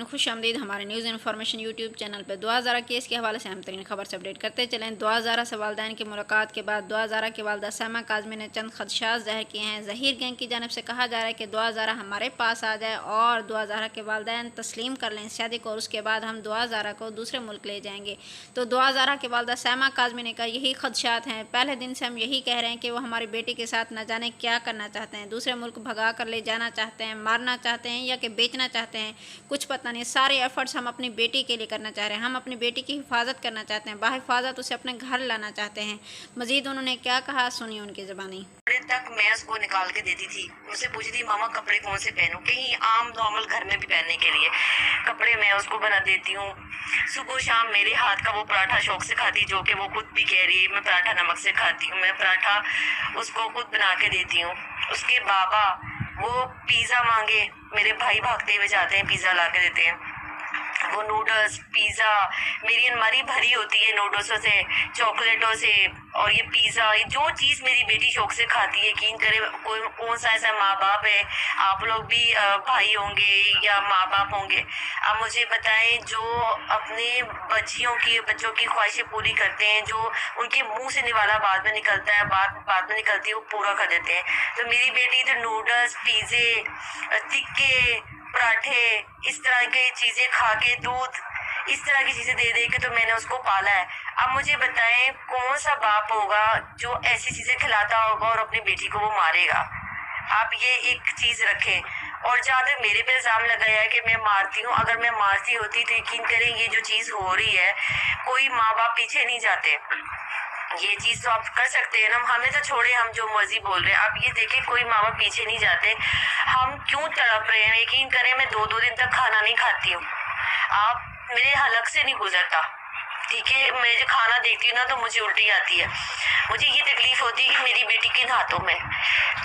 नाज़रीन खुशामदीद हमारे news information YouTube channel पर। दुआ ज़ारा केस के हवाले से अहम तरीन खबर से अपडेट करते चलें। दुआ ज़ारा से वालिदैन की मुलाकात के बाद दुआ ज़ारा की वालदा सैमा काज़मी ने चंद खदशात ज़ाहिर किए हैं। ज़हीर गैंग की जानिब से कहा जा रहा है कि दुआ ज़ारा हमारे पास आ जाए और दुआ ज़ारा के वालिदैन तस्लीम कर लें शादी को, और उसके बाद हम दुआ ज़ारा को दूसरे मुल्क ले जाएंगे। तो दुआ ज़ारा के वालदा सैमा काज़मी ने कहा यही खदशात हैं। पहले दिन से हम यही कह रहे हैं कि वो हमारी बेटी के साथ न जाने क्या करना चाहते हैं, दूसरे मुल्क भगा कर ले जाना चाहते हैं, मारना चाहते हैं या कि बेचना चाहते हैं, कुछ पता नहीं। सारे एफर्ट्स हम अपनी बेटी के लिए करना चाह रहे हैं। हम अपनी बेटी की हिफाजत करना चाहते हैं, बाहिफाजत उसे अपने घर लाना चाहते हैं। मजीद उन्होंने क्या कहा सुनिए उनकी ज़बानी। तक मैं उसको निकाल के देती थी, मुझसे पूछती थी मामा कपड़े कौन से पहनूं, कहीं आम नॉर्मल घर में भी पहनने के लिए कपड़े मैं उसको बना देती हूँ। सुबह शाम मेरे हाथ का वो पराठा शौक से खाती, जो कि वो खुद भी कह रही है मैं पराठा नमक से खाती हूँ। मैं पराठा उसको खुद बना के देती हूँ। उसके बाबा वो पिज़्ज़ा मांगे, मेरे भाई भागते हुए जाते हैं पिज़्ज़ा ला के देते हैं। वो नूडल्स पिज़्ज़ा, मेरी अलमारी भरी होती है नूडल्सों से, चॉकलेटों से, और ये पिज़्ज़ा, ये जो चीज़ मेरी बेटी शौक से खाती है। यकीन करे कोई कौन सा ऐसा माँ बाप है, आप लोग भी भाई होंगे या माँ बाप होंगे, आप मुझे बताएं, जो अपने बच्चों की ख्वाहिशें पूरी करते हैं, जो उनके मुंह से निवाला बाद में निकलता है, बाद में निकलती है, वो पूरा कर देते हैं। तो मेरी बेटी तो नूडल्स पिज़्ज़े टिक्के पराठे इस तरह की चीज़ें खा के, दूध इस तरह की चीज़ें दे दे के तो मैंने उसको पाला है। अब मुझे बताएं कौन सा बाप होगा जो ऐसी चीज़ें खिलाता होगा और अपनी बेटी को वो मारेगा। आप ये एक चीज़ रखें। और जहाँ तक मेरे पे इल्ज़ाम लगाया है कि मैं मारती हूँ, अगर मैं मारती होती तो यकीन करें ये जो चीज़ हो रही है कोई माँ बाप पीछे नहीं जाते। ये चीज़ तो आप कर सकते हैं ना, हमें तो छोड़े, हम जो मर्जी बोल रहे हैं। आप ये देखें कोई माँ बाप पीछे नहीं जाते। हम क्यों तड़प रहे हैं? यकीन करें मैं 2-2 दिन तक खाना नहीं खाती हूँ। आप मेरे हलक से नहीं गुजरता, ठीक है। मैं जो खाना देखती हूँ ना तो मुझे उल्टी आती है। मुझे ये तकलीफ होती है कि मेरी बेटी किन हाथों में,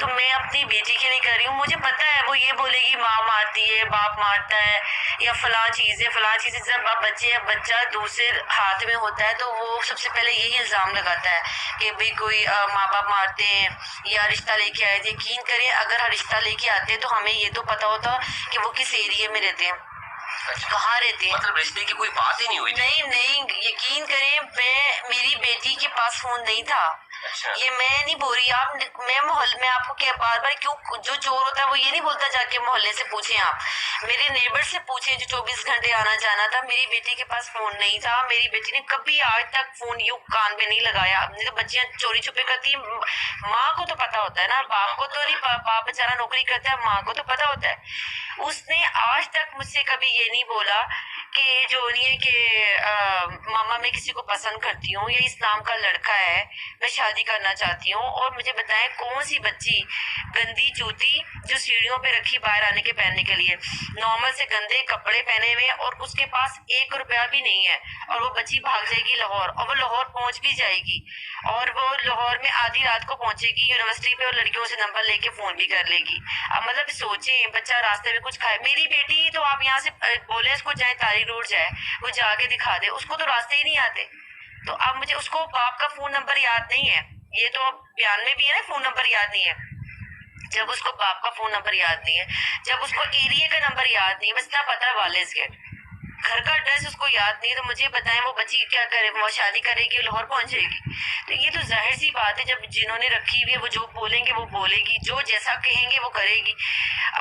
तो मैं अपनी बेटी के लिए कर रही हूँ। मुझे पता है वो ये बोलेगी माँ मारती है, बाप मारता है या फलां चीज़ है फलां चीज़ है। जब बच्चा दूसरे हाथ में होता है तो वो सबसे पहले यही इल्ज़ाम लगाता है कि भाई कोई माँ बाप मारते हैं या रिश्ता लेके आए थे। यकीन करें अगर रिश्ता लेके आते तो हमें ये तो पता होता कि वो किस एरिया में रहते हैं, कहाँ रहते हैं। मतलब रिश्ते की कोई बात ही नहीं हुई? नहीं, यकीन करें मेरी बेटी के पास फोन नहीं था। अच्छा। ये मैं नहीं बोल रही आप, मैं मोहल्ले में आपको क्या बार बार क्यों, जो चोर होता है वो ये नहीं बोलता जाके मोहल्ले से पूछें, आप मेरे नेबर से पूछें जो 24 घंटे आना जाना था। मेरी बेटी के पास फोन नहीं था। मेरी बेटी ने कभी आज तक फोन यूं कान पे नहीं लगाया। नहीं तो बच्चियां चोरी छुपे करती है, माँ को तो पता होता है ना, बाप को तो नहीं, बाप बेचारा नौकरी करता है, माँ को तो पता होता है। उसने आज तक मुझसे कभी ये नहीं बोला कि जो नहीं है कि मामा मैं किसी को पसंद करती हूँ, ये इस नाम का लड़का है, मैं शादी करना चाहती हूँ। और मुझे बताएं कौन सी बच्ची गंदी जूती जो सीढ़ियों पे रखी बाहर आने के पहनने के लिए, नॉर्मल से गंदे कपड़े पहने हुए, और उसके पास 1 रुपया भी नहीं है, और वो बच्ची भाग जाएगी लाहौर, और वो लाहौर पहुंच भी जाएगी, और वो लाहौर में आधी रात को पहुंचेगी यूनिवर्सिटी पे, और लड़कियों से नंबर लेके फोन भी कर लेगी। अब मतलब सोचें बच्चा रास्ते में कुछ खाए। मेरी बेटी तो आप यहाँ से बोले उसको जाए तारी रोड जाए, वो जाके दिखा दे, उसको तो रास्ते ही नहीं आते। तो अब मुझे उसको बाप का फोन नंबर याद नहीं है, ये तो बयान में भी है ना, फोन नंबर याद नहीं है। जब उसको बाप का फोन नंबर याद नहीं है, जब उसको एरिया का नंबर याद नहीं है, बस इतना पता है वालेस गेट, घर का एड्रेस उसको याद नहीं है, तो मुझे बताएं वो बच्ची क्या करे? वो शादी करेगी, लाहौर पहुंच जाएगी। तो ये तो जाहिर सी बात है, जब जिन्होंने रखी हुई है वो जो बोलेंगे वो बोलेगी, जो जैसा कहेंगे वो करेगी।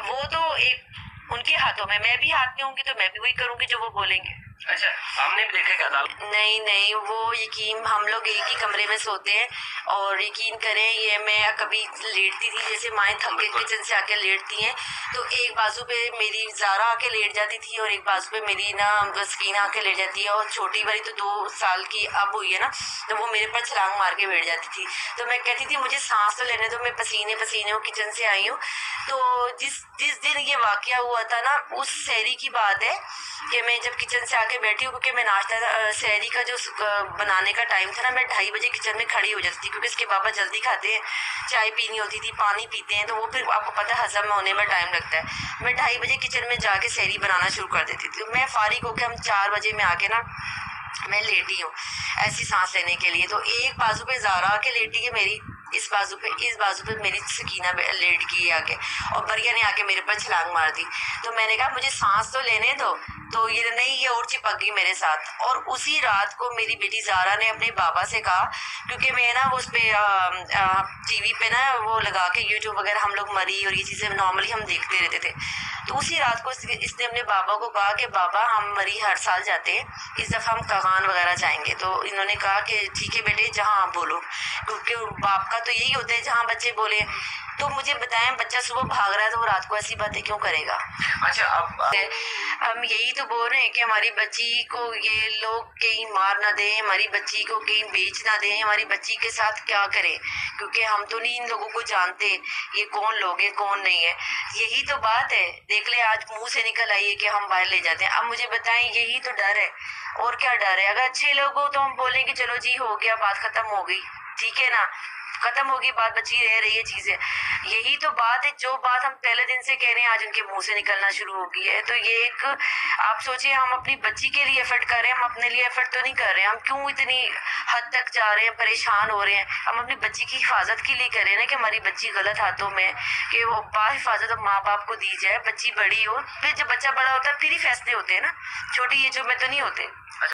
वो तो एक उनके हाथों में, मैं भी हाथ में होंगी तो मैं भी वही करूंगी जो वो बोलेंगे। अच्छा, हमने भी देखा क्या था? नहीं, वो यकीन, हम लोग एक ही कमरे में सोते हैं, और यकीन करें ये मैं कभी लेटती थी, जैसे माएँ थक के किचन से आके लेटती हैं, तो एक बाजू पे मेरी ज़ारा आके लेट जाती थी और एक बाजू पे मेरी ना सकीना आके लेट जाती है, और छोटी वाली तो 2 साल की अब हुई है ना, तो वो मेरे पर छलांग मार के बैठ जाती थी। तो मैं कहती थी मुझे सांस तो लेने दो, मैं पसीने हूँ, किचन से आई हूँ। तो जिस दिन ये वाकया हुआ था ना, उस सहरी की बात है कि मैं जब किचन से आके बैठी हूँ, क्योंकि मैं नाश्ता सहरी का जो बनाने का टाइम था ना, मैं 2:30 बजे किचन में खड़ी हो जाती थी, क्योंकि इसके पापा जल्दी खाते हैं, चाय पीनी होती थी, पानी पीते हैं, तो वो फिर आपको पता है हजम होने में टाइम लगता है। मैं 2:30 बजे किचन में जाके सहरी बनाना शुरू कर देती थी। तो मैं फारिग होकर हम 4 बजे में आके ना मैं लेटी हूँ ऐसी सांस लेने के लिए। तो एक बाजू पे ज़ारा आके लेटी है मेरी, इस बाजू पे मेरी सकीना लेट की आके, और बरिया ने आके मेरे पर छलांग मार दी। तो मैंने कहा मुझे सांस तो लेने दो, तो ये नहीं, ये और चिपक गई मेरे साथ। और उसी रात को मेरी बेटी ज़ारा ने अपने बाबा से कहा, क्योंकि मैं ना उस पे टीवी पे ना वो लगा के यूट्यूब वगैरह हम लोग मरी और ये चीज़ें नॉर्मली हम देखते रहते थे। तो उसी रात को इसने अपने बाबा को कहा कि बाबा हम मरी हर साल जाते हैं, इस दफ़ा हम कगान वगैरह जाएंगे। तो इन्होंने कहा कि ठीक है बेटे, जहाँ आप बोलो, क्योंकि बाप का तो यही होता है जहाँ बच्चे बोले। तो मुझे बताएं, बच्चा सुबह भाग रहा है तो वो रात को ऐसी बातें क्यों करेगा? अच्छा, अब हम यही तो बोल रहे हैं कि हमारी बच्ची को ये लोग कहीं मार ना दें, हमारी बच्ची को कहीं बेच ना दें, हमारी बच्ची के साथ क्या करें, क्योंकि हम तो नहीं इन लोगों को जानते ये कौन लोग हैं कौन नहीं है। यही तो बात है, देख ले आज मुंह से निकल आई है कि हम बाहर ले जाते हैं। अब मुझे बताएं, यही तो डर है, और क्या डर है? अगर अच्छे लोग हो तो हम बोलेंगे चलो जी हो गया, बात खत्म हो गई, ठीक है ना, खत्म होगी बात, बची रह रही है चीजें। यही तो बात है, जो बात हम पहले दिन से कह रहे हैं आज उनके मुंह से निकलना शुरू हो गई है। तो ये एक, आप सोचिए, हम अपनी बच्ची के लिए एफर्ट कर रहे हैं, हम अपने लिए एफर्ट तो नहीं कर रहे हैं। हम क्यों इतनी हद तक जा रहे हैं, परेशान हो रहे हैं? हम अपनी बच्ची की हिफाजत के लिए कर रहे हैं ना, कि हमारी बच्ची गलत हाथों में, कि वो बाहिफाजत माँ बाप को दी जाए, बच्ची बड़ी हो। फिर जब बच्चा बड़ा होता है फिर ही फैसले होते हैं ना, छोटी एजों में तो नहीं होते।